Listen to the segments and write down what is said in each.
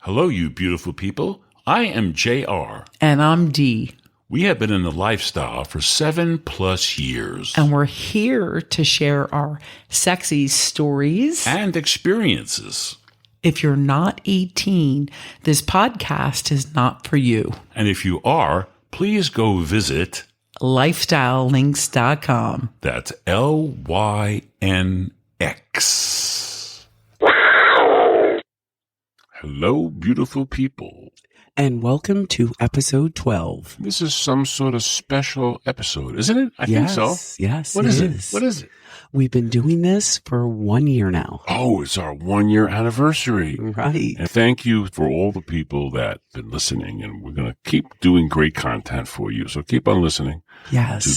Hello, you beautiful people. I am JR. And I'm Dee. We have been in the lifestyle for 7+ years. And we're here to share our sexy stories and experiences. If you're not 18, this podcast is not for you. And if you are, please go visit lifestylelinks.com. That's LYNX. Hello, beautiful people. And welcome to episode 12. This is some sort of special episode, isn't it? I think so. Yes, What it is is. it? What is it? We've been doing this for 1 year now. Oh, it's our 1-year anniversary. Right. And thank you for all the people that have been listening. And we're going to keep doing great content for you. So keep on listening Yes. to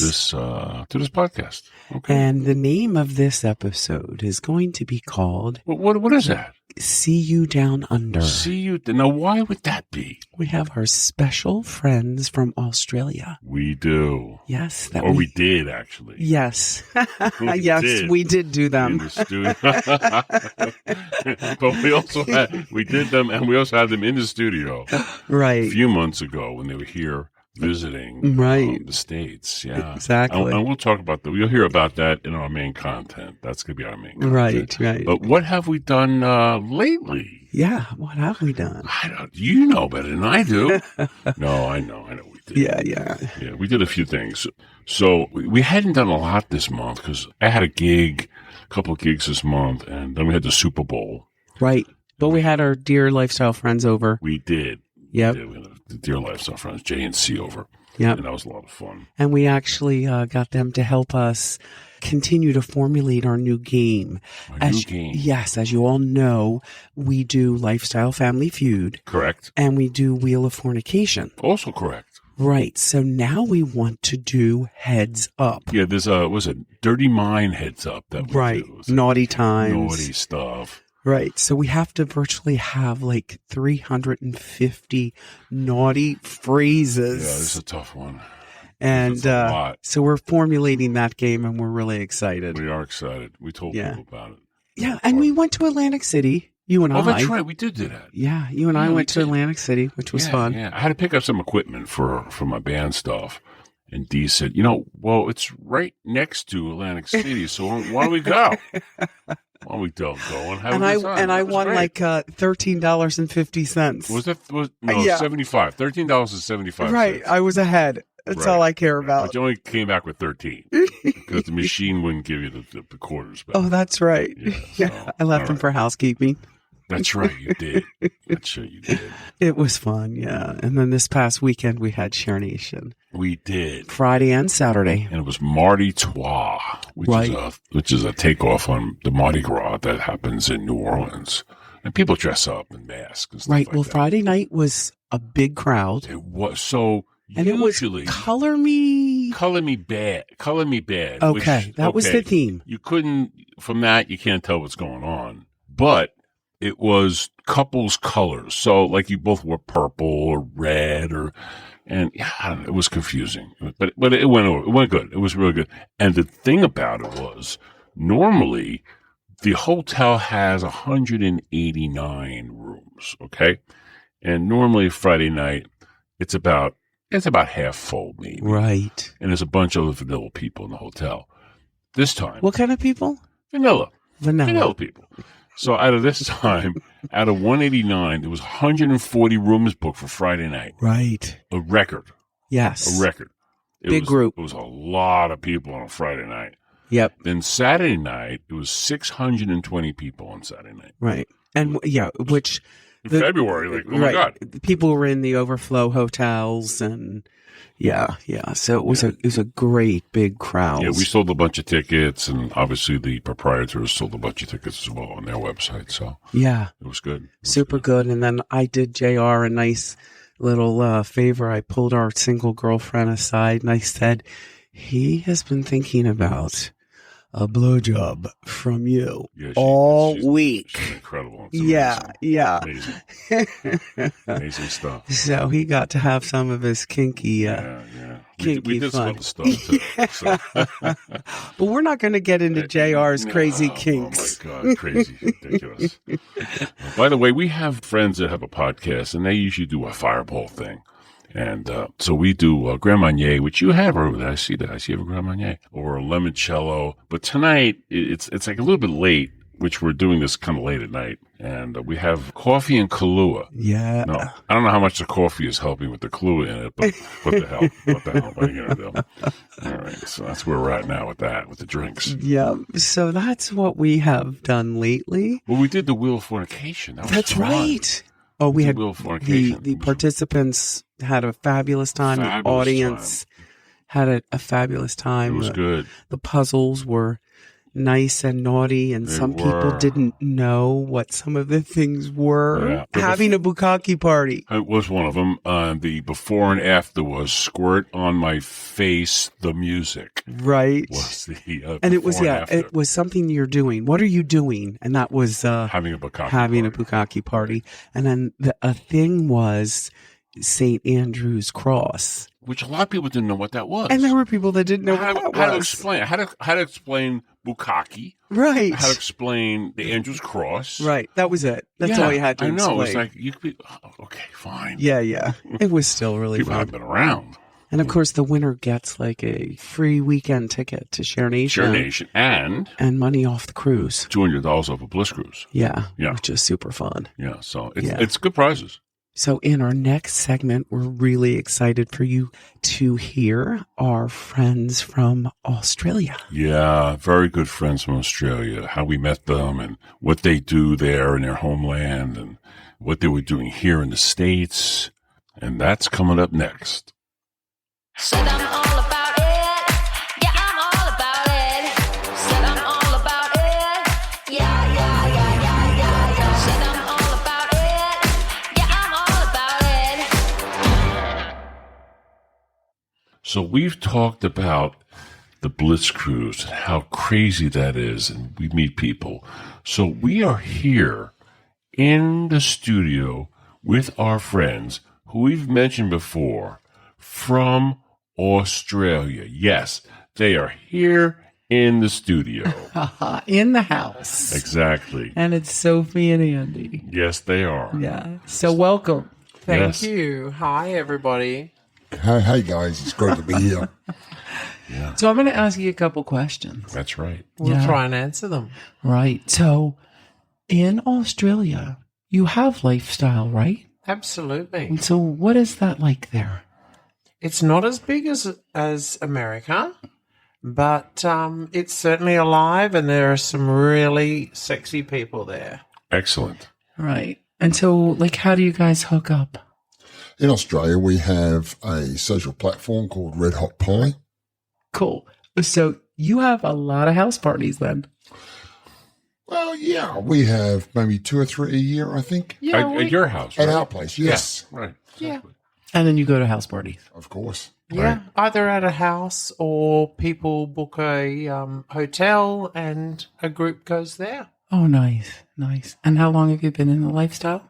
this podcast. Okay. And the name of this episode is going to be called What is that? See You Down Under. See you. Now, why would that be? We have our special friends from Australia. We do. Yes. Or we did, actually. Yes. We yes, did. we did do In them. the studio. But we did them, and we also had them in the studio a Right. few months ago when they were here visiting Right. the States. Yeah. Exactly. And we'll talk about that. You'll hear about that in our main content. That's going to be our main content. Right. But what have we done lately? Yeah. What have we done? You know better than I do. No, I know we did. Yeah. Yeah, we did a few things. So we hadn't done a lot this month because I had a couple of gigs this month, and then we had the Super Bowl. Right. But we had our dear lifestyle friends over. We did. Yep. We had the Dear Lifestyle friends, J and C, over. Yep. And that was a lot of fun. And we actually got them to help us continue to formulate our new game. New game. Yes, as you all know, we do Lifestyle Family Feud. Correct. And we do Wheel of Fornication. Also correct. Right. So now we want to do Heads Up. Yeah, there's Dirty Mind Heads Up that we Right. do. Naughty times. Naughty stuff. Right. So we have to virtually have like 350 naughty phrases. Yeah, this is a tough one. And It's a lot. so we're formulating that game and we're really excited. We are excited. We told people about it. Yeah. And we went to Atlantic City. You and I. Oh, that's right. We did do that. Yeah. You and I went to Atlantic City, which was fun. Yeah. I had to pick up some equipment for my band stuff. And Dee said, well, it's right next to Atlantic City, so why don't we go? Why don't we go and have a good time? And I won great. like $13.50. Was that Yeah. $75? $13.75. Right. I was ahead. That's all I care about. But you only came back with 13 because the machine wouldn't give you the quarters back. Oh, that's right. Yeah, Yeah. I left them for housekeeping. That's right, you did. That's right, you did. It was fun, yeah. And then this past weekend we had ShareNation. We did. Friday and Saturday. And it was Mardi Trois, which is a takeoff on the Mardi Gras that happens in New Orleans. And people dress up in masks and stuff Right. like Well, that. Friday night was a big crowd. It was so And usually it was Color Me bad. Okay, that was the theme. You couldn't, from that, you can't tell what's going on. But it was couples colors. So like you both wore purple or red and I don't know, it was confusing. But it went over. It went good. It was really good. And the thing about it was normally the hotel has 189 rooms. Okay. And normally Friday night, it's about half full maybe. Right. And there's a bunch of vanilla people in the hotel. This time. What kind of people? Vanilla Vanilla. people. So out of 189, there was 140 rooms booked for Friday night. Right. A record. Yes. A record. Big group. It was a lot of people on a Friday night. Yep. Then Saturday night, it was 620 people on Saturday night. Right. And which In February, like, oh my God. People were in the overflow hotels and yeah. So it was a great big crowd. Yeah, we sold a bunch of tickets, and obviously the proprietors sold a bunch of tickets as well on their website. So yeah, it was good. Super good. And then I did JR a nice little favor. I pulled our single girlfriend aside and I said, he has been thinking about a blowjob from you all week. She's incredible. Yeah. Amazing. Amazing stuff. So he got to have some of his kinky kinky we did some fun. other stuff too. So. But we're not going to get into JR's crazy kinks. Oh, my God. Crazy. Ridiculous. By the way, we have friends that have a podcast, and they usually do a fireball thing. And so we do Grand Marnier, which you have over there. I see that. I see you have a Grand Marnier. Or a limoncello. But tonight, it's like a little bit late, which we're doing this kind of late at night. And we have coffee and Kahlua. Yeah. No, I don't know how much the coffee is helping with the Kahlua in it, but what the hell? What the hell? What are you going to do? All right. So that's where we're at now with that, with the drinks. Yeah. So that's what we have done lately. Well, we did the Wheel of Fornication. That's right. Oh, we had Wheel of Fornication. the participants had a fabulous time. Fabulous The audience had a fabulous time. It was good. The puzzles were nice and naughty, and some people didn't know what some of the things were. Yeah. Having a bukkake party. It was one of them. The before and after was Squirt on My Face, the music. Right. Was the and it was, before and after. it was something you're doing. What are you doing? And that was having a bukkake having party. a bukkake party. And then a thing was St. Andrew's Cross. Which a lot of people didn't know what that was. And there were people that didn't know what that how to was. explain how to explain bukkake. Right. How to explain the Andrew's Cross. Right. That was it. That's all you had to explain. I know. It's like, you could be, okay, fine. Yeah. It was still really People fun. have been around. And of course, the winner gets like a free weekend ticket to ShareNation. ShareNation and money off the cruise. $200 off a Bliss cruise. Yeah. Yeah. Which is super fun. Yeah. So it's good prizes. So in our next segment, we're really excited for you to hear our friends from Australia. Yeah, very good friends from Australia, how we met them and what they do there in their homeland and what they were doing here in the States. And that's coming up next. Said I'm all about it. Yeah, I'm all about it. Said I'm all about it. Yeah. Said I'm all about it. Yeah, I'm all about it. So we've talked about the Blitz Cruise and how crazy that is, and we meet people. So we are here in the studio with our friends who we've mentioned before from Australia. Yes, they are here in the studio. In the house. Exactly. And it's Sophie and Andy. Yes, they are. Yeah. So welcome. Thank Yes. you. Hi, everybody. Hey guys, it's great to be here. So I'm going to ask you a couple questions. That's right. We'll Yeah. try and answer them. Right. So in Australia, you have lifestyle, right? Absolutely. And so what is that like there? It's not as big as America, but it's certainly alive, and there are some really sexy people there. Excellent. Right. And so, like, how do you guys hook up? In Australia, we have a social platform called Red Hot Pie. Cool. So you have a lot of house parties then. Well, yeah, we have maybe 2 or 3 a year, I think. At your house, right? At our place, yes, Right. Yeah. And then you go to house parties. of course. Yeah, either at a house or people book a hotel and a group goes there. Oh, nice. Nice. And how long have you been in the lifestyle?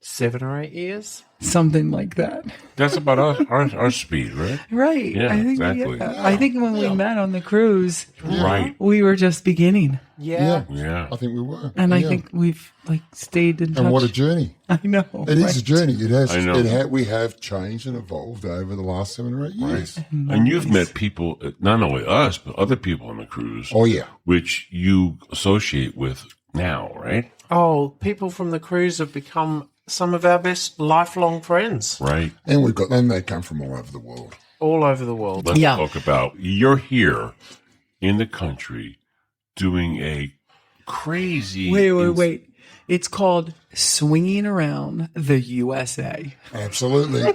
7 or 8 years. Something like that. That's about our speed, right? Right. Yeah, I think, exactly. I think when we met on the cruise, Right. we were just beginning. Yeah. Yeah. I think we were. And I Yeah. think we've like stayed in touch. And what a journey. I know. It is a journey. It has. I know. We have changed and evolved over the last 7 or 8 years. And you've met people, not only us, but other people on the cruise, Oh, yeah. which you associate with now, right? Oh, people from the cruise have become some of our best lifelong friends Right. And we've got them. They come from all over the world. all over the world. Let's Yeah. talk about you're here in the country doing a crazy. Wait. It's called Swinging Around the USA. Absolutely.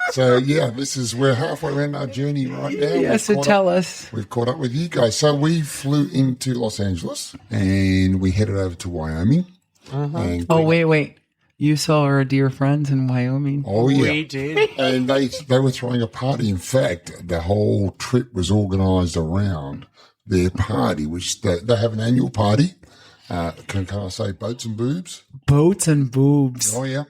So, yeah, we're halfway around our journey right now. Yeah, We've so caught tell up- us. We've caught up with you guys. So we flew into Los Angeles and we headed over to Wyoming. And Oh, wait. You saw our dear friends in Wyoming. Oh, yeah. We did. And they were throwing a party. In fact, the whole trip was organised around their party, which they have an annual party. Can I say boats and boobs? Boats and boobs. Oh, yeah.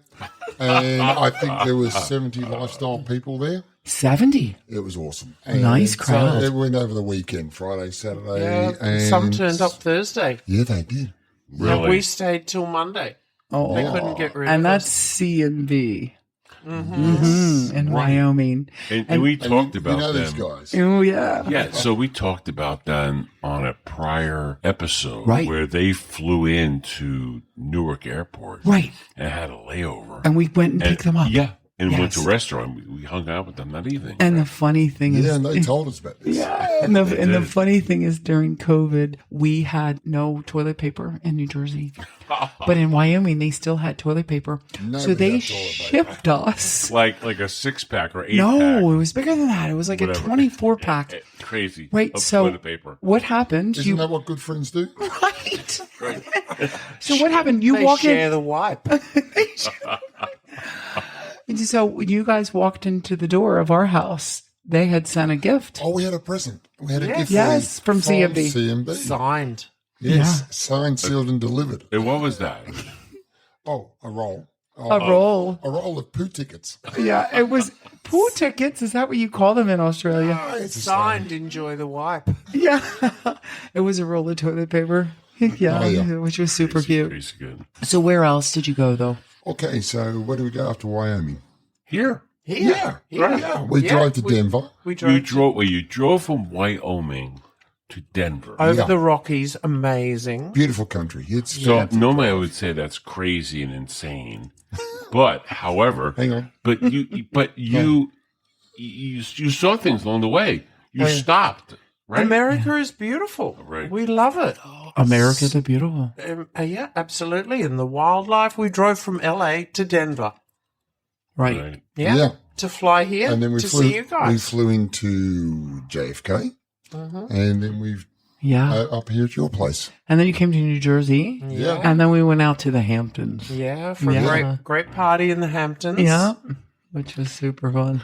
And I think there was 70 lifestyle people there. 70. It was awesome. Nice crowd. So it went over the weekend, Friday, Saturday. Yeah, and some turned up Thursday. Yeah, they did. And Really? we stayed till Monday. Oh, They couldn't get rid and of that's us. C&B Mm-hmm. in Wyoming. And we talked you about know them. these guys. Oh, yeah. Yeah, so we talked about them on a prior episode Right. where they flew into Newark Airport Right. and had a layover. And we went and picked them up. Yeah, and went to Yes. a restaurant. We hung out with them that evening. And the funny thing is, Yeah, and they told us about this. yeah, and the did. funny thing is, during COVID, we had no toilet paper in New Jersey, but in Wyoming, they still had toilet paper. Nobody So they had toilet paper. shipped us. like a 6-pack or 8-pack. No, it was bigger than that. It was like whatever. a 24-pack. Crazy. Right. Of So toilet paper. what happened? Isn't that what good friends do? Right. So what happened? You They walk share in. the wipe. So when you guys walked into the door of our house, they had sent a gift. Oh, we had a present. We had a gift Yes, for you from CMB. CMB. Signed. Yes, signed, sealed, and delivered. And what was that? Oh, a roll. Oh, A roll. A roll of poo tickets. Yeah, it was pool tickets. Is that what you call them in Australia? Oh, it's a Signed, enjoy the wipe. Yeah. It was a roll of toilet paper. Yeah, Oh, yeah. which was super cute. Crazy good. So where else did you go, though? Okay, so where do we go after Wyoming? Here. Here. Yeah. We drove to Denver. We drove You drove from Wyoming to Denver. over Yeah. the Rockies. Amazing. Beautiful country. It's So normally I would say that's crazy and insane, but however, Hang on. you saw things along the way. You stopped, right? America is beautiful. Right. We love it. America the Beautiful. Yeah, absolutely. And the wildlife. We drove from LA to Denver. Right. Right. Yeah. Yeah. To fly here And then we to flew. see you We guys. flew into JFK, and then we've Yeah. up here at your place. And then you came to New Jersey. Yeah. And then we went out to the Hamptons. Yeah, for Yeah. a great party in the Hamptons. Yeah. Which was super fun.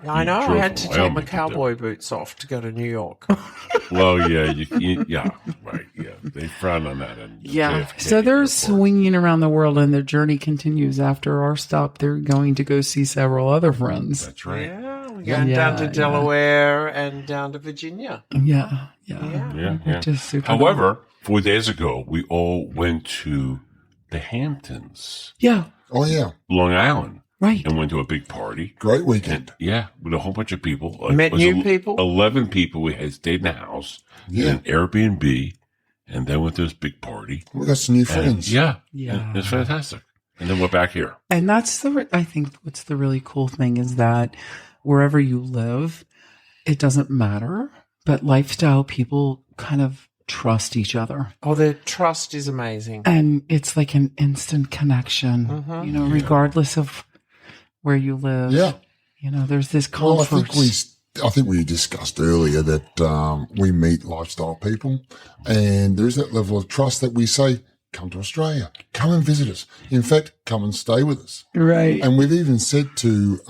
I know. I drove had to from take Wyoming my to cowboy boots off to go to New York. Well, yeah, yeah, right, yeah. They frown on that. In Yeah. JFK So they're airport. swinging around the world and their journey continues after our stop. They're going to go see several other friends. That's right. Yeah, we're going down to Yeah. Delaware and down to Virginia. Yeah. Yeah. Yeah, yeah. Which is super However, 4 days ago, we all went to the Hamptons, Yeah. Oh yeah, Long Island, Right. and went to a big party. great weekend. Yeah, with a whole bunch of people. Met It was new people? 11 people. We had stayed in the house, in Yeah, an Airbnb, and then went to this big party. we got some new And friends. yeah, Yeah. it's fantastic. And then we're back here. And that's I think what's the really cool thing is that wherever you live, it doesn't matter, but lifestyle people kind of trust each other. Oh, the trust is amazing. And it's like an instant connection, you know, regardless of where you live. Yeah. You know, there's this Well, comfort. I think we discussed earlier that we meet lifestyle people, and there's that level of trust that we say, "Come to Australia, come and visit us. In fact, come and stay with us." Right. And we've even said to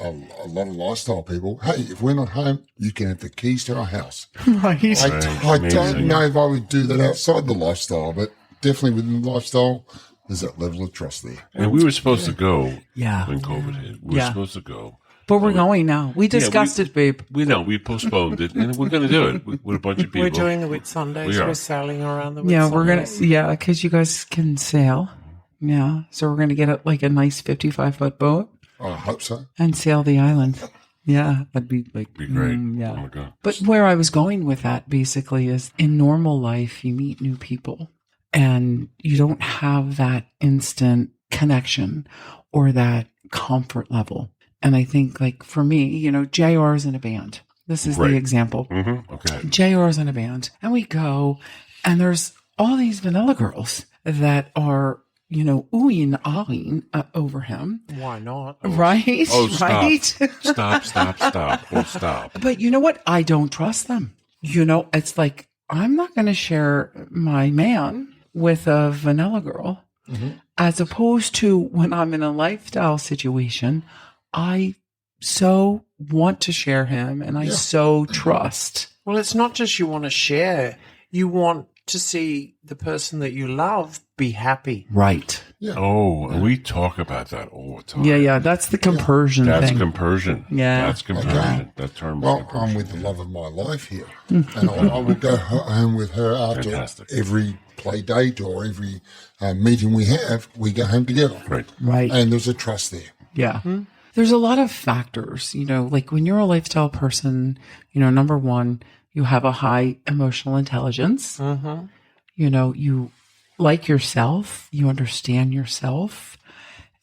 a lot of lifestyle people, "Hey, if we're not home, you can have the keys to our house." Right. I don't Amazing. know if I would do that outside the lifestyle, but definitely within the lifestyle, there's that level of trust there. And we were supposed to go Yeah. when COVID hit. We were Yeah. supposed to go. But we're going now. We discussed it, babe. We postponed it, and we're going to do it with a bunch of people. We're doing the Whit Sundays. We are. We're sailing around the Whit Yeah, we're Sundays. because you guys can sail. Yeah. So we're going to get a nice 55-foot boat I hope so. and sail the island. Yeah. That'd be like, Be great. yeah. Oh my God. But where I was going with that basically is in normal life, you meet new people and you don't have that instant connection or that comfort level. And I think, like, for me, you know, JR's in a band. This is Right. the example. Mm-hmm. Okay. JR's in a band. And we go, and there's all these vanilla girls that are, you know, oohing and ahhing over him. Why not? Right? Oh, stop. Right? Stop. Oh, stop. But you know what? I don't trust them. You know, it's like, I'm not going to share my man with a vanilla girl, as opposed to when I'm in a lifestyle situation, I so want to share him and I so trust. Well, it's not just you want to share. You want to see the person that you love be happy. Right. Oh, and we talk about that all the time. Yeah. That's the compersion That's thing. compersion. Yeah. That's compersion. That term is Well, compersion. I'm with the love of my life here, and I will go home with her after Fantastic. every play date or every meeting we have. We go home together, Right. and there's a trust there. Yeah. There's a lot of factors, like when you're a lifestyle person, number one, you have a high emotional intelligence. You like yourself, you understand yourself,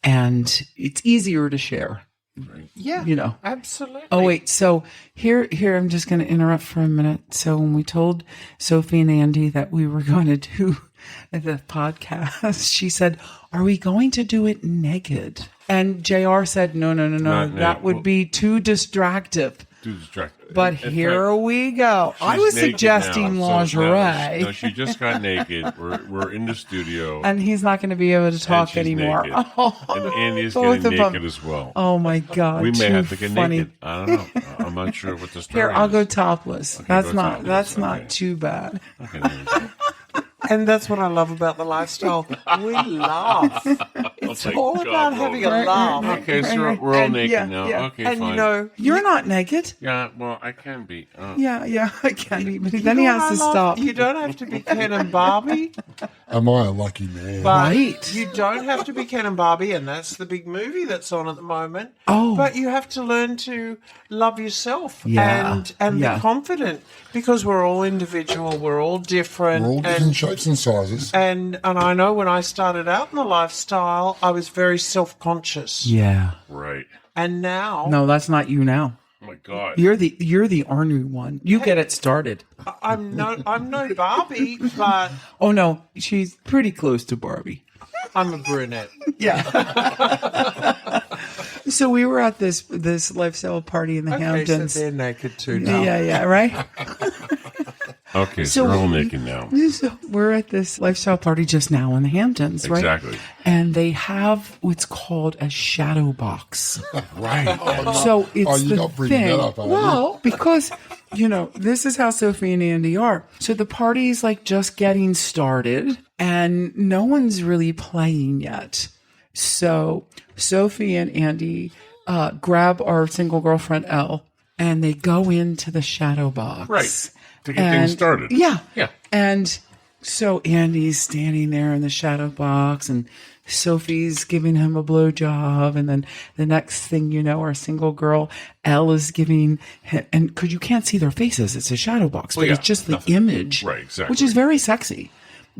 and it's easier to share. Yeah, absolutely. Oh, wait. So here, I'm just going to interrupt for a minute. So when we told Sophie and Andy that we were going to do the podcast, she said, "Are we going to do it naked?" And JR said, no. Not That naked. would be too distractive. Too distracted. But In here fact, we go. I she's was naked suggesting now, so lingerie. no, she just got naked. We're in the studio. And he's not going to be able to talk she's anymore. naked. And Andy's Both getting of them. naked as well. Oh my God. We may too have to get funny. naked. I don't know. I'm not sure what the story Here, I'll is. go topless. That's go not. topless, That's okay. not too bad. Okay, there you go. And that's what I love about the lifestyle. We laugh. It's Thank all God, about Lord. having a laugh. Okay, so we're all And naked yeah, now. yeah. Okay, And fine. You're not naked. Yeah, well, I can be. Yeah, I can be. But then he You has to know what I love? stop. You don't have to be Ken and Barbie, Am I a lucky man? but Right. you don't have to be Ken and Barbie, and that's the big movie that's on at the moment. Oh. But you have to learn to love yourself Yeah, and yeah. be confident, because we're all individual, we're all different. We're all different shapes and sizes. And I know when I started out in the lifestyle, I was very self-conscious. Yeah. Right. And now No, that's not you now. Oh, my God. You're the ornery one. You get it started. I'm no Barbie, but Oh no, she's pretty close to Barbie. I'm a brunette. Yeah. So we were at this lifestyle party in the Okay, so Hamptons. they're naked too now. Yeah, right. Okay, So so we're all we- naked now. So we're at this lifestyle party just now in the Hamptons, right? Exactly. And they have what's called a shadow box. Right. So it's Oh, you're the not bringing thing. that up, are you? Well, because this is how Sophie and Andy are. So the party's like just getting started, and no one's really playing yet. So Sophie and Andy grab our single girlfriend Elle, and they go into the shadow box. Right. To get things started. Yeah. Yeah. And so Andy's standing there in the shadow box, and Sophie's giving him a blowjob, and then the next thing you know, our single girl Elle is giving him, and because you can't see their faces, it's a shadow box, but Well, yeah, it's just the nothing. image, Right, exactly. which is very sexy,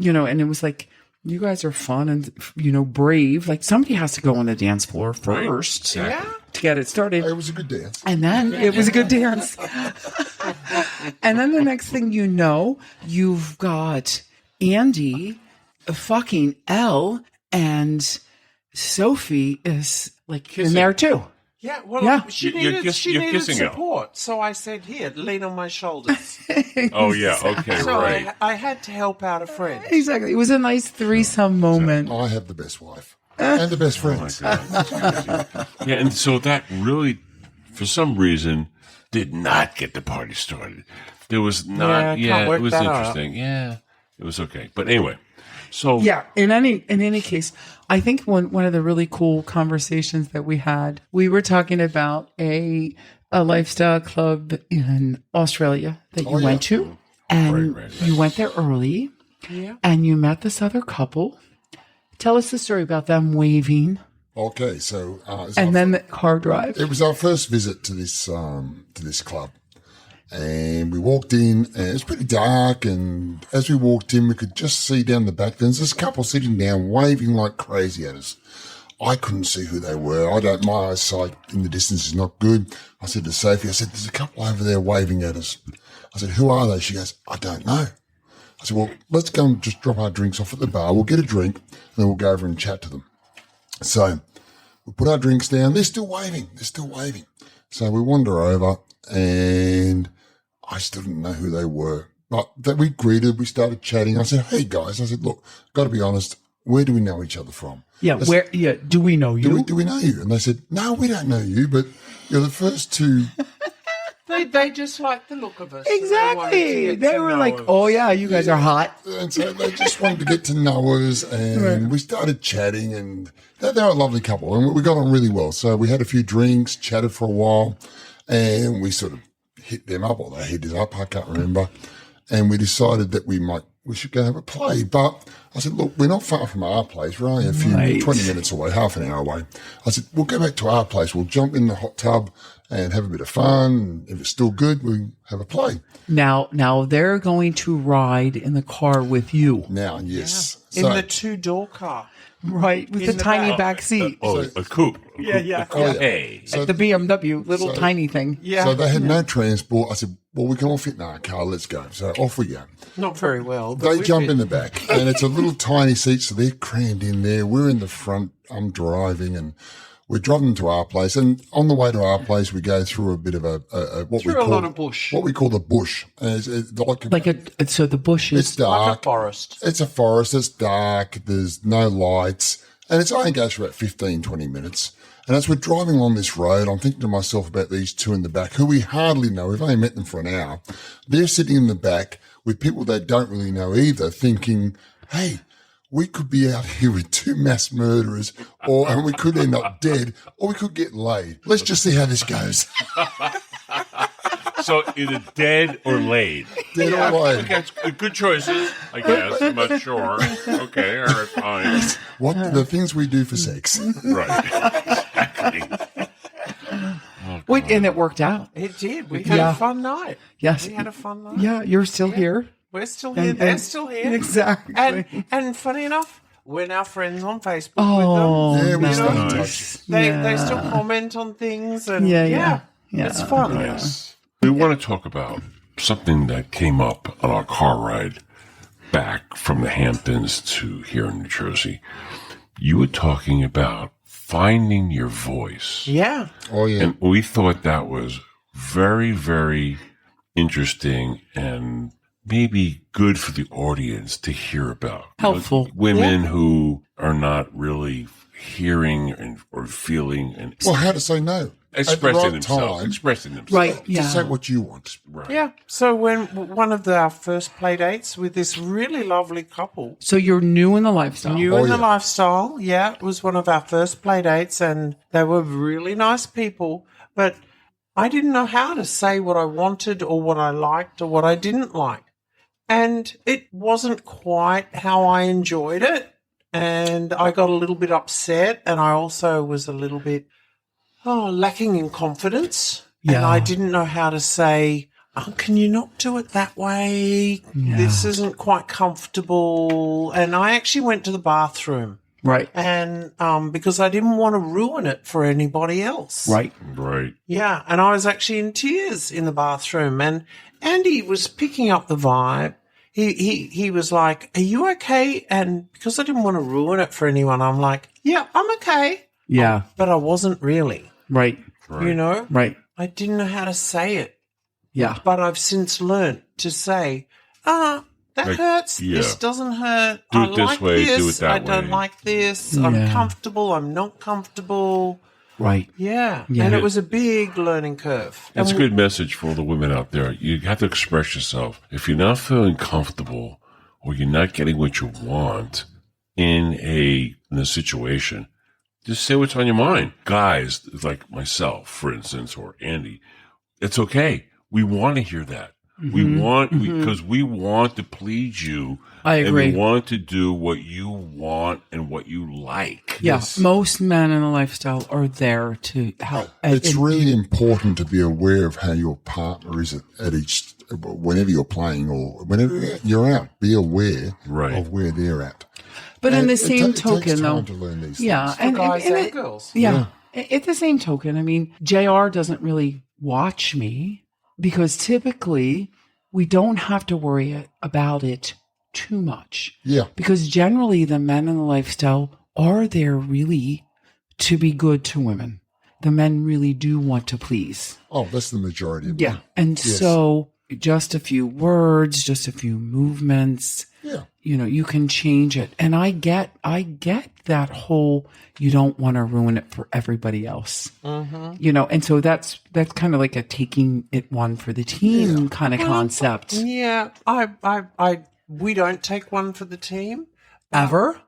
and it was like, you guys are fun and brave. Like somebody has to go on the dance floor first Yeah. to get it started. It was a good dance. And then it was a good dance. And then the next thing you know, you've got Andy fucking Elle, and Sophie is like in Kissing. there too. Yeah, well, Yeah. she You're needed, she you're needed kissing her. support. So I said, here, lean on my shoulders. Oh, yeah. Okay, So right. I had to help out a friend. Exactly. It was a nice threesome moment. I have the best wife and the best Oh, my friends. God. That's crazy. Yeah, and so that really, for some reason, did not get the party started. There was not, Yeah, can't work it was that out. interesting. Yeah, it was okay. But anyway, so Yeah. In any case, I think one of the really cool conversations that we had, we were talking about a lifestyle club in Australia that you went to, and Right. you went there early, and you met this other couple. Tell us the story about them waving, Okay, so and then the car drive. it was our first visit to this club, and we walked in, and it was pretty dark. And as we walked in, we could just see down the back. There's this couple sitting down, waving like crazy at us. I couldn't see who they were. My eyesight in the distance is not good. I said to Sophie, there's a couple over there waving at us. I said, who are they? She goes, I don't know. I said, well, let's go and just drop our drinks off at the bar. We'll get a drink, and then we'll go over and chat to them. So we put our drinks down. They're still waving. So we wander over, and I still didn't know who they were. But that we greeted, we started chatting. I said, hey, guys. I said, look, got to be honest, where do we know each other from? Yeah, do we know you? Do we know you? And they said, no, we don't know you, but you're the first two They just like the look of us. and they wanted to Exactly. get They to were know like, us. "Oh yeah, you guys are hot." And so they just wanted to get to know us, and we started chatting, and they're a lovely couple, and we got on really well. So we had a few drinks, chatted for a while, and we sort of hit them up, or they hit us up, I can't remember. And we decided that we should go have a play. But I said, look, we're not far from our place. We're only a few, Right. 20 minutes away, half an hour away. I said, we'll go back to our place. We'll jump in the hot tub and have a bit of fun. If it's still good, we'll have a play. Now they're going to ride in the car with you, Now, yes. In the 2-door car. right? With In the the tiny back. back seat. A coupe. Yeah. Oh, yeah. Hey. Like the BMW, little so- tiny thing. Yeah. So they had no transport. I said, well, we can all fit in our car. Let's go. So off we go. Not very well. But They we jump fit. in the back, and it's a little tiny seat, so they're crammed in there. We're in the front. I'm driving, and we're driving to our place. And on the way to our place, we go through a bit of a Through a lot of bush. what we call the bush. And it's So the bush it's is Like a dark. forest. It's a forest. It's dark. There's no lights, and it's only goes for about 15, 20 minutes. And as we're driving along this road, I'm thinking to myself about these two in the back who we hardly know. We've only met them for an hour. They're sitting in the back with people they don't really know either, thinking, hey, we could be out here with two mass murderers, and we could end up dead, or we could get laid. Let's just see how this goes. So either dead or laid. Dead or laid. Okay, it's good choices, I guess. I'm not sure. Okay, all right, fine. What the things we do for sex. Right. Exactly. wait, and it worked out. It did. We had Yeah. a fun night. Yes. We had a fun night. Yeah, you're still here. We're still here. They're still here. Exactly. And funny enough, we're now friends on Facebook Oh, with them. Yeah, we nice. stay in touch. Nice. They still comment on things. And Yeah. It's fun. Yes. We want to talk about something that came up on our car ride back from the Hamptons to here in New Jersey. You were talking about finding your voice. Yeah. Oh, yeah. And we thought that was very, very interesting and maybe good for the audience to hear about. Helpful. Women who are not really hearing or feeling and Well, how to say no. expressing At the right themselves. time, Expressing themselves. Right. to say Yeah. what you want. Right. Yeah. So when one of our first play dates with this really lovely couple, So you're new in the lifestyle. new Oh, in the yeah. lifestyle, it was one of our first play dates, and they were really nice people, but I didn't know how to say what I wanted or what I liked or what I didn't like. And it wasn't quite how I enjoyed it. And I got a little bit upset, and I also was a little bit lacking in confidence. And Yeah. I didn't know how to say, oh, can you not do it that way? Yeah. This isn't quite comfortable. And I actually went to the bathroom, Right. and because I didn't want to ruin it for anybody else. Right. Right. Yeah, and I was actually in tears in the bathroom, and Andy was picking up the vibe. He was like, "Are you okay?" And because I didn't want to ruin it for anyone, I'm like, "Yeah, I'm okay," Yeah. but I wasn't really. Right. Right. You know, Right. I didn't know how to say it, Yeah. but I've since learned to say, that Like, hurts. yeah. This doesn't hurt. Do I it this like way, this. do it that I don't way." like this. Yeah. I'm comfortable. I'm not comfortable. Right. Yeah. Yeah. And it was a big learning curve. That's a And good message for all the women out there. You have to express yourself. If you're not feeling comfortable or you're not getting what you want in a situation, just say what's on your mind. Guys like myself, for instance, or Andy, it's okay. We want to hear that. We want, because we want to please you. I And agree. we want to do what you want and what you like. Yeah. Most men in the lifestyle are there to help. It's really important to be aware of how your partner is at each, whenever you're playing or whenever you're out. Be aware Right. of where they're at. But in And the it same takes token, though, time to learn these yeah, things. for guys and it- girls. yeah. At the same token, I mean, JR doesn't really watch me because typically we don't have to worry about it too much. Yeah. Because generally the men in the lifestyle are there really to be good to women. The men really do want to please. Oh, that's the majority of Yeah. them. And Yes. so just a few words, just a few movements, Yeah. you can change it. And I get that whole, you don't want to ruin it for everybody else, and so that's kind of like a taking it one for the team kind of concept. Yeah, we don't take one for the team. Ever?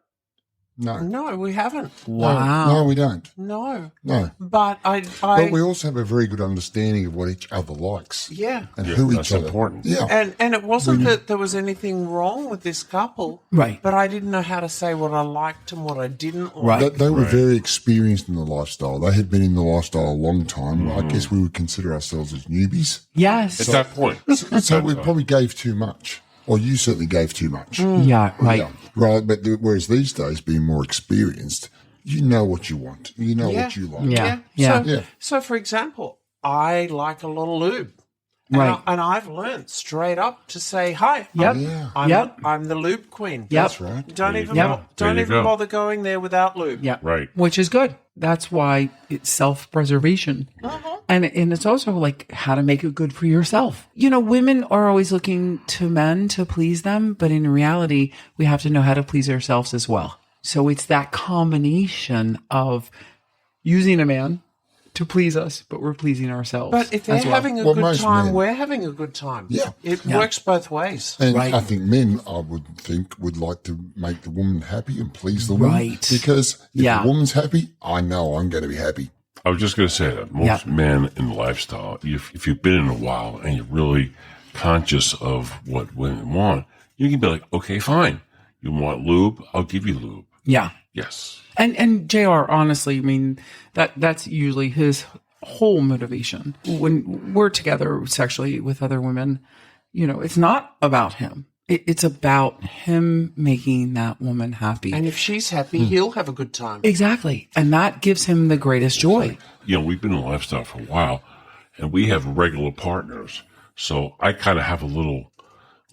No. No, we haven't. Wow. No, we don't. No. No. But But we also have a very good understanding of what each other likes. yeah. And who that's each other. important. Yeah. And it wasn't that there was anything wrong with this couple. Right. But I didn't know how to say what I liked and what I didn't like. Right. They were very experienced in the lifestyle. They had been in the lifestyle a long time. I guess we would consider ourselves as newbies. Yes. At that point. So we probably gave too much. Or you certainly gave too much. Yeah, right. Yeah. Right. But whereas these days, being more experienced, you know what you want. You know what you like. Yeah. Yeah. So, so, for example, I like a lot of lube. Right. And I've learned straight up to say, hi, Yep. Yeah. I'm the lube queen. Yep. That's right. Don't There you even, go. don't There you even go. bother going there without lube. Yeah. Right. Which is good. That's why it's self-preservation. And it's also like how to make it good for yourself. Women are always looking to men to please them, but in reality, we have to know how to please ourselves as well. So it's that combination of using a man to please us, but we're pleasing ourselves. But if they're as well. having a Well, good most time, men- we're having a good time. Yeah. It works both ways. And Right. I think men, I would think, would like to make the woman happy and please the woman. Right. Because if Yeah. the woman's happy, I know I'm going to be happy. I was just going to say that most men in the lifestyle, if you've been in a while and you're really conscious of what women want, you can be like, okay, fine. You want lube? I'll give you lube. Yeah. Yes. And JR, honestly, I mean, that's usually his whole motivation. When we're together sexually with other women, it's not about him. It's about him making that woman happy. And if she's happy, he'll have a good time. Exactly. And that gives him the greatest joy. We've been in the lifestyle for a while and we have regular partners. So I kind of have a little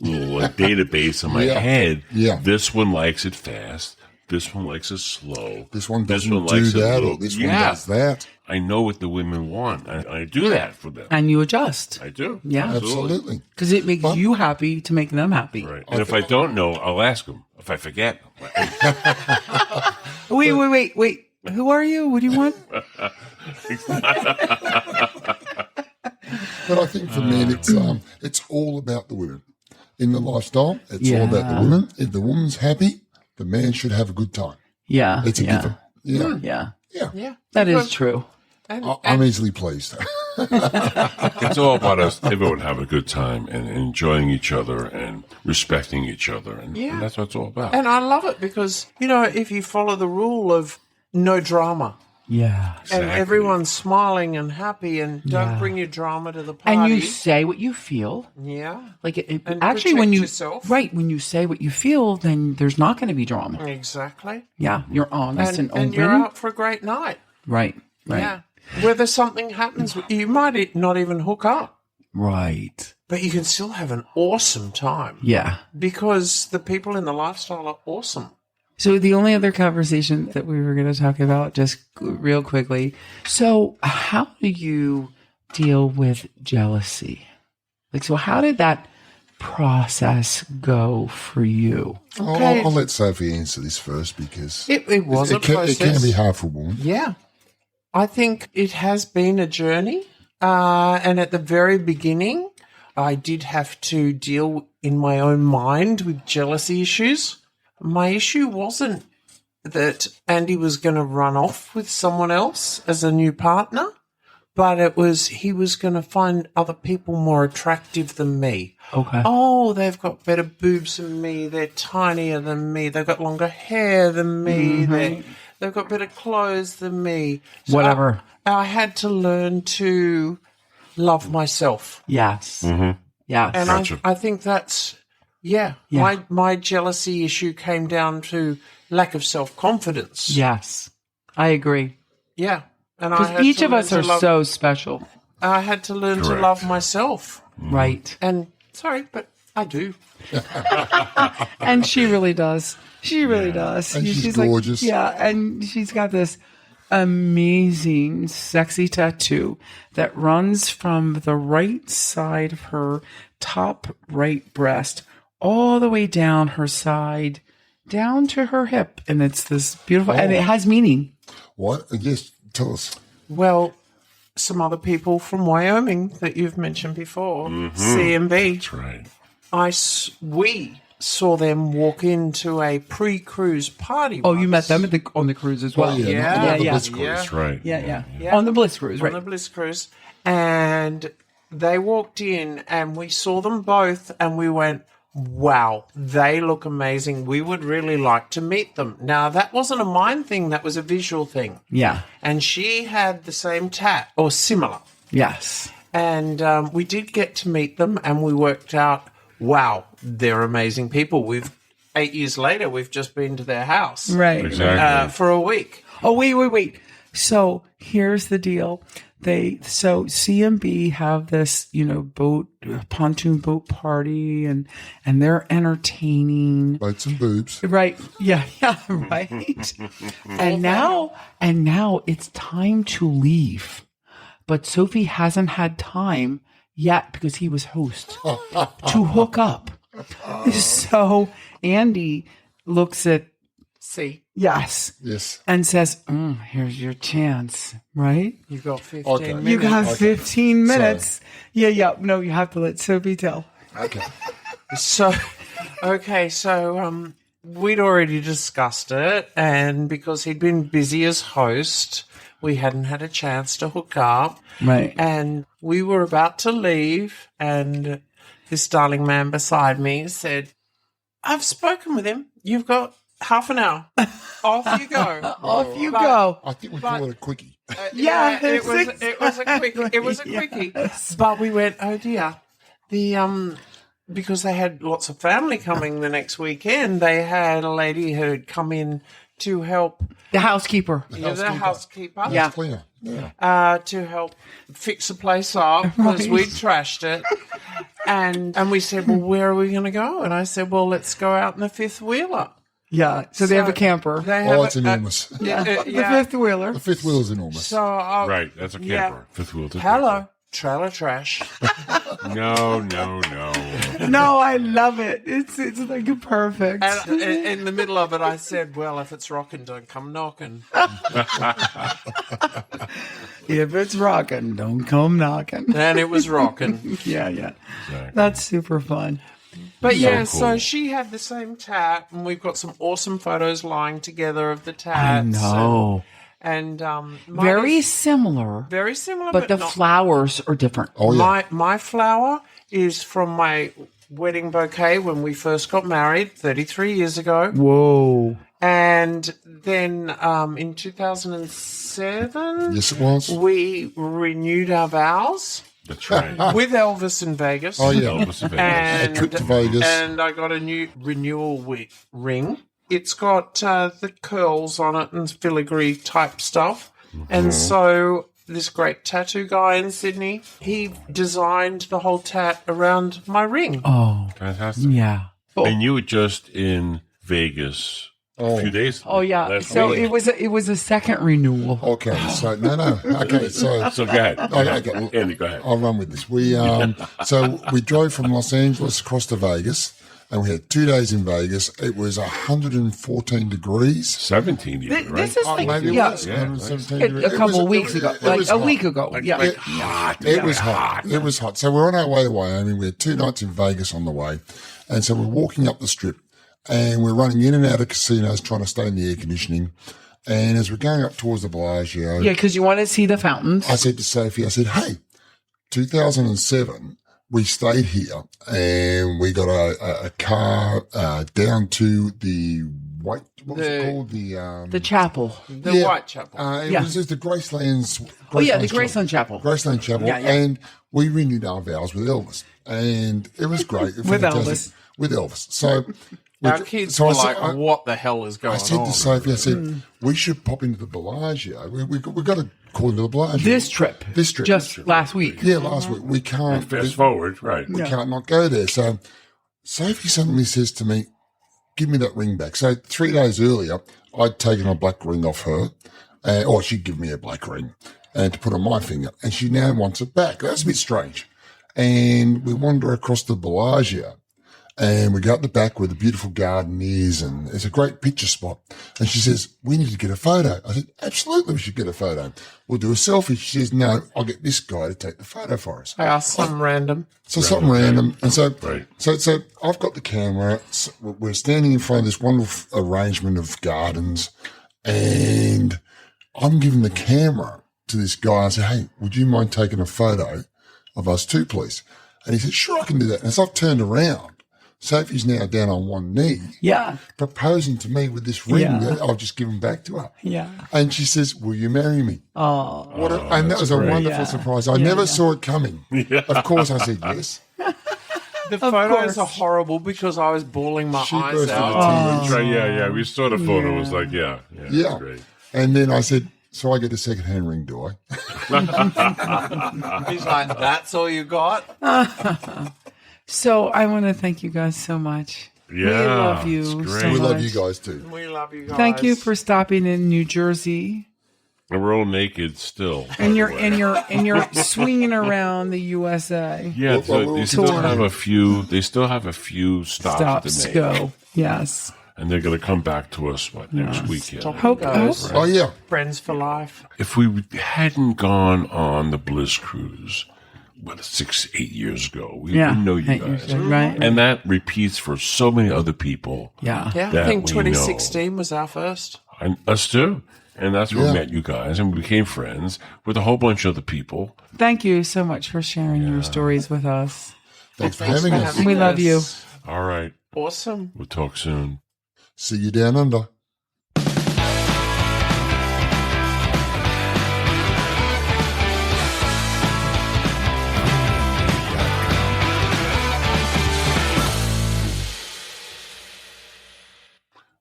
like database in my head. Yeah. This one likes it fast. This one likes it slow. This one This doesn't one do likes it that, low. or this one Yeah. does that. I know what the women want. I do that for them. And you adjust. I do. Yeah. Absolutely. Because it makes you happy to make them happy. Right. And if I don't know, I'll ask them. If I forget, Wait. Who are you? What do you want? But I think for men, it's all about the women. In the lifestyle, it's all about the Yeah. women. If the woman's happy, the man should have a good time. Yeah. It's a given. Yeah. Yeah. Yeah. Yeah. That is true. I'm easily pleased. it's all about us, everyone having a good time and enjoying each other and respecting each other. And that's what it's all about. And I love it because, if you follow the rule of no drama Yeah. and everyone's smiling and happy and don't bring your drama to the party. And you say what you feel. yeah. Like And actually, when protect you yourself. when you say what you feel, then there's not going to be drama. Exactly. Yeah, you're honest and open. And you're out for a great night. Right. Yeah. Whether something happens, you might not even hook up, Right. but you can still have an awesome time Yeah. because the people in the lifestyle are awesome. So the only other conversation that we were going to talk about, just real quickly. So how do you deal with jealousy? So how did that process go for you? Okay. I'll let Sophie answer this first because It was a process. It can be hard for a woman. Yeah. I think it has been a journey. And at the very beginning, I did have to deal in my own mind with jealousy issues. My issue wasn't that Andy was going to run off with someone else as a new partner, but it was he was going to find other people more attractive than me. Okay. Oh, they've got better boobs than me. They're tinier than me. They've got longer hair than me. They've got better clothes than me. So Whatever. I had to learn to love myself. Yes. Mm-hmm. Yes. And Gotcha. I think that's, my jealousy issue came down to lack of self-confidence. Yes. I agree. Yeah. And I Because had each to of learn us to are love, so special. I had to learn to Correct. love myself. Right. And, sorry, but I do. And she really does. She really does. And she's like- gorgeous. yeah, and she's got this amazing, sexy tattoo that runs from the right side of her top right breast all the way down her side, down to her hip. And it's this beautiful, and it has meaning. What? Yes, tell us. Well, some other people from Wyoming that you've mentioned before, CMB. That's right. We saw them walk into a pre-cruise party. Oh, you met once. them on the cruise as well. Oh, Yeah, not the yeah, Bliss Cruise. That's right. Yeah. Yeah. On the Bliss Cruise, On right? the Bliss Cruise. And they walked in and we saw them both and we went, wow, they look amazing. We would really like to meet them. Now, that wasn't a mind thing. That was a visual thing. Yeah. And she had the same tat or similar. Yes. And we did get to meet them and we worked out, wow, they're amazing people. 8 years later, we've just been to their house. Right. Exactly. For a week. Oh, wait. So here's the deal. So CMB have this, pontoon boat party and they're entertaining. Boats and boobs. Right. Yeah, right. and now it's time to leave. But Sophie hasn't had time yet because he was host to hook up. So Andy looks at See, yes Yes. and says, here's your chance, right? you got 15 Okay. minutes. You got Okay. 15 minutes. Yeah. No, you have to let Sophie tell. Okay. So, we'd already discussed it, and because he'd been busy as host, we hadn't had a chance to hook up. Right. And we were about to leave, and this darling man beside me said, I've spoken with him. You've got half an hour. Off you go. Off you But- go. I think we call it a quickie. Yeah, it was a quickie. Yes. But we went, oh dear. Because they had lots of family coming the next weekend, they had a lady who had come in to help The housekeeper. the housekeeper. Yeah. Cleaner. Yeah. To help fix the place up because we'd trashed it. And we said, well, where are we going to go? And I said, well, let's go out in the fifth wheeler. Yeah. So they have a camper. They have Oh, it's enormous. The fifth wheeler. The fifth wheel is enormous. So Right. That's a camper. Yeah. Fifth wheel. hello, trailer trash. No. No, I love it. It's like perfect. And in the middle of it, I said, well, if it's rocking, don't come knocking. If it's rocking, don't come knocking. And it was rocking. Yeah. Exactly. That's super fun. But yeah, cool. so she had the same tat, and we've got some awesome photos lying together of the tats. I know. And mine Very is similar, very similar, but the not. flowers are different. Oh, yeah. My flower is from my wedding bouquet when we first got married 33 years ago. Whoa. And then in 2007, Yes, it was. we renewed our vows That's right. with Elvis in Vegas. Oh, yeah. Elvis in Vegas. And, A trip to Vegas. and I got a new renewal ring. It's got the curls on it and filigree type stuff. And so this great tattoo guy in Sydney, he designed the whole tat around my ring. Oh, Fantastic. yeah. And you were just in Vegas a few days. Oh, yeah. last So week. it was a second renewal. Okay, so no. Okay, so So go ahead. okay, Andy, go ahead. I'll run with this. We we drove from Los Angeles across to Vegas, and we had 2 days in Vegas. It was 114 degrees. 17 even, right? This is like, Maybe it yeah, was Yeah, 117 a degrees. couple It was- weeks ago. it Like was a hot. week ago. Yeah. Like hot. It was hot. It was hot. So we're on our way to Wyoming. We had 2 nights in Vegas on the way. And so we're walking up the strip and we're running in and out of casinos trying to stay in the air conditioning. And as we're going up towards the Bellagio, Yeah, because you want to see the fountains. I said to Sophie, hey, 2007, we stayed here and we got a car down to the what was it called? The chapel. The Whitechapel. It Yeah. was just the Graceland's. Oh, yeah, the Graceland's Graceland Chapel. Graceland Chapel. Yeah. And we renewed our vows with Elvis. And it was great. With Fantastic. Elvis. With Elvis. So Our kids so were I said- like, what the hell is going I said on? to Sophie, I said, we should pop into the Bellagio. We got to call into the Bellagio. This trip. This trip. Just last week. Yeah, last week. We can't. Fast forward, right. We can't not go there. So Sophie suddenly says to me, give me that ring back. So 3 days earlier, I'd taken a black ring off her Or she'd give me a black ring and to put on my finger. And she now wants it back. That's a bit strange. And we wander across the Bellagio. And we go up the back where the beautiful garden is, and it's a great picture spot. And she says, we need to get a photo. I said, absolutely, we should get a photo. We'll do a selfie. She says, no, I'll get this guy to take the photo for us. I asked something random. So something random. And so, Right. so I've got the camera. We're standing in front of this wonderful arrangement of gardens, and I'm giving the camera to this guy. I say, hey, would you mind taking a photo of us two, please? And he said, sure, I can do that. And as I've turned around, Sophie's now down on one knee, proposing to me with this ring that I've just given back to her. Yeah. And she says, will you marry me? Oh. And that was a great. wonderful surprise. I never saw it coming. Of course, I said yes. The photos course. are horrible because I was bawling my She eyes burst into out. tears. Right, yeah. We saw the photo. It was like, yeah. Yeah. Great. And then I said, so I get a second-hand ring, do I? He's like, that's all you got? So I want to thank you guys so much. Yeah. We love it's you great. so We much. love you guys too. We love you guys. Thank you for stopping in New Jersey. And we're all naked still. And you're swinging around the USA. Yeah, so they still Tour. have a few. They still have a few stops Stops to make, go. Yes. and they're going to come back to us next weekend. Hope. Oh, yeah. Friends for life. If we hadn't gone on the Bliss cruise, 6-8 years ago, we didn't know you 8 years guys, ago, right? and that repeats for so many other people. Yeah. Yeah, I That think we know. 2016 was our first. And us too. And that's where Yeah. we met you guys, and we became friends with a whole bunch of other people. Thank you so much for sharing your stories with us. Thanks for having us. We love you. All right, Awesome. we'll talk soon. See you down under.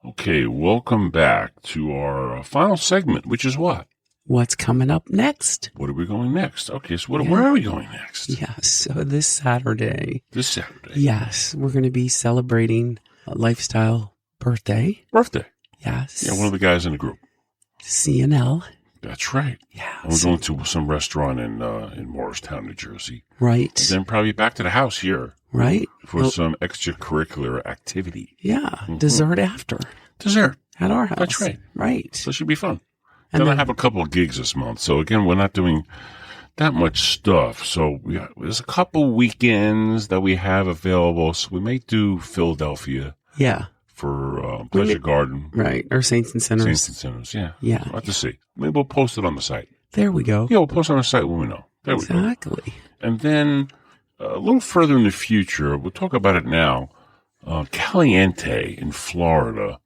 Okay, welcome back to our final segment, which is what? What's coming up next? What are we going next? Okay, so where are we going next? Yes. So this Saturday, This Saturday. yes, we're going to be celebrating a lifestyle birthday. Birthday. Yes. Yeah, one of the guys in the group. CNL. That's right. Yeah. And we're going to some restaurant in Morristown, New Jersey. Right. Then probably back to the house here Right. for Well, some extracurricular activity. yeah. Dessert after Dessert. at our house. That's right. Right. So it should be fun. And Then I then- have a couple of gigs this month. So again, we're not doing that much stuff. So there's a couple weekends that we have available. So we may do Philadelphia Yeah. for Pleasure Garden. Right. Or Saints and Sinners. Saints and Sinners, yeah. Yeah. We'll have to see. Maybe we'll post it on the site. There we go. Yeah, we'll post it on the site when we know. There we go. Exactly. And then a little further in the future, we'll talk about it now. Caliente in Florida.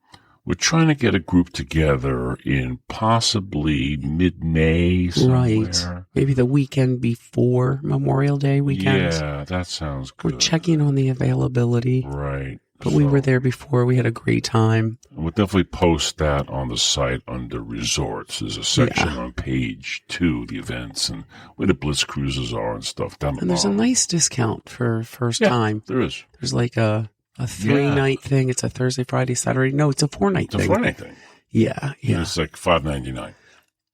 We're trying to get a group together in possibly mid-May somewhere. Right. Maybe the weekend before Memorial Day weekend. Yeah, that sounds good. We're checking on the availability. Right. But we So, were there before. We had a great time. We'll definitely post that on the site under resorts. There's a section on page 2, the events, and where the Bliss cruises are and stuff down the And there's a bottom. nice discount for first Yeah, time. There is. There's like a 3-night thing. It's a Thursday, Friday, Saturday. No, it's a 4-night It's a thing. Friday thing. Yeah. And Yeah. it's like $5.99.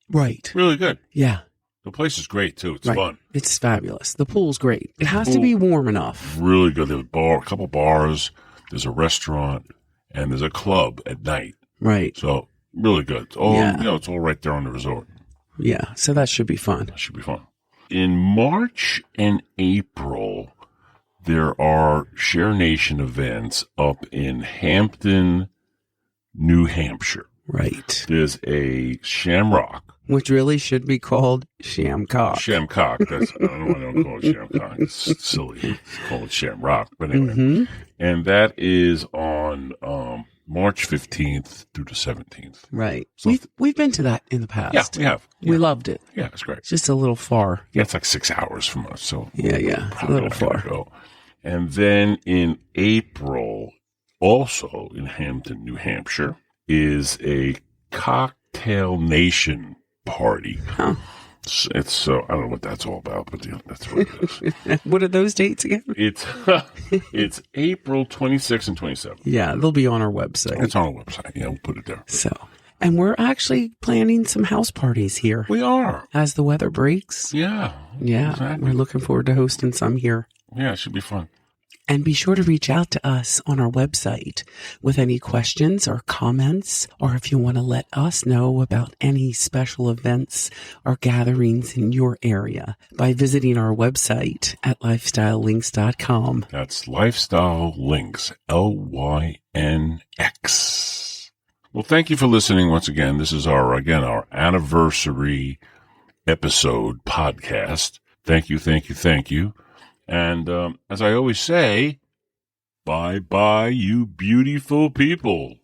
Right. Really good. Yeah. The place is great too. It's Right. fun. It's fabulous. The pool's great. It has to be warm enough. Really good. There's a couple bars. There's a restaurant, and there's a club at night. Right. So really good. It's all Yeah. it's all right there on the resort. Yeah. So that should be fun. That should be fun. In March and April, there are ShareNation events up in Hampton, New Hampshire. Right. There's a Shamrock. Which really should be called Shamcock. Shamcock. That's, I don't know why they don't call it Shamcock. It's silly. It's called Shamrock. But anyway. Mm-hmm. And that is on March 15th through the 17th. Right. So We've been to that in the past. Yeah, we have. We loved it. Yeah, it's great. It's just a little far. Yeah, it's like 6 hours from us. So Yeah, yeah. It's a probably little not gonna far. go. And then in April, also in Hampton, New Hampshire, is a Cocktail Nation party. Huh. It's I don't know what that's all about, but that's what it is. What are those dates again? It's April 26th and 27th. Yeah, they'll be on our website. It's on our website. Yeah, we'll put it there. So, And we're actually planning some house parties here We are. as the weather breaks. Yeah. Yeah, Exactly. we're looking forward to hosting some here. Yeah, it should be fun. And be sure to reach out to us on our website with any questions or comments, or if you want to let us know about any special events or gatherings in your area by visiting our website at lifestylelinks.com. That's Lifestyle Links, LYNX. Well, thank you for listening once again. This is our anniversary episode podcast. Thank you. And as I always say, bye-bye, you beautiful people.